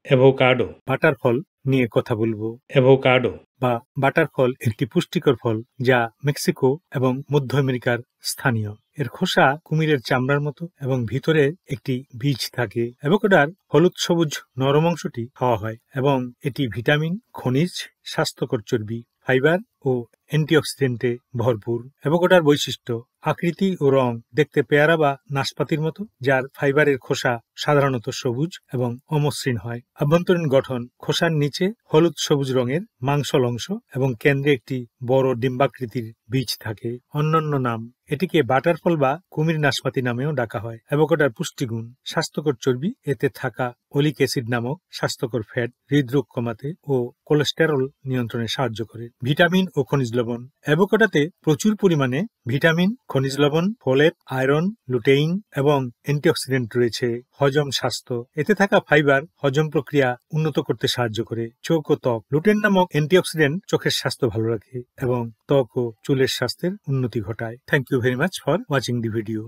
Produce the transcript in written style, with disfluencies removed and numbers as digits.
Avocado. Butter ফল নিয়ে কথা বলবো। অ্যাভোকাডো বা বাটার ফল একটি পুষ্টিকর ফল যা মেক্সিকো এবং মধ্য আমেরিকার স্থানীয়। এর খোসা কুমিরের চামড়ার মতো এবং ভিতরে একটি বীজ থাকে। অ্যাভোকাডোর হলুদ সবুজ নরম অংশটি খাওয়া হয় এবং এটি ভিটামিন, খনিজ, স্বাস্থ্যকর চর্বি, ফাইবার ও অ্যান্টিঅক্সিডেন্টে ভরপুর। অ্যাভোকাডোর বৈশিষ্ট্য: আকৃতি ও রং দেখতে পেয়ারা বা নাশপাতির মতো, যার ফাইবারের খোসা সাধারণত সবুজ এবং অমসৃণ হয়। আভ্যন্তরীণ গঠন: খোসার নিচে হলুদ সবুজ রঙের মাংসল অংশ এবং কেন্দ্রে একটি বড় ডিম্বাকৃতির বীজ থাকে। অন্যান্য নাম: এটিকে বাটার ফল বা কুমির নাশপাতি নামেও ডাকা হয়। অ্যাভোকাডোর পুষ্টিগুণ: স্বাস্থ্যকর চর্বি, এতে থাকা ওলিক অ্যাসিড নামক স্বাস্থ্যকর ফ্যাট হৃদরোগ কমাতে ও কোলেস্টেরল নিয়ন্ত্রণে সাহায্য করে। ভিটামিন ও খনিজ লবণ: অ্যাভোকাডোতে প্রচুর পরিমাণে ভিটামিন, খনিজ লবণ, ফোলেট, আয়রন, লুটেইন এবং অ্যান্টিঅক্সিডেন্ট রয়েছে। হজম স্বাস্থ্য: এতে থাকা ফাইবার হজম প্রক্রিয়া উন্নত করতে সাহায্য করে। চোখ ও ত্বক: লুটেন নামক অ্যান্টিঅক্সিডেন্ট চোখের স্বাস্থ্য ভালো রাখে এবং ত্বক ও চুলের স্বাস্থ্যের উন্নতি ঘটায়। Thank you very much for watching the video.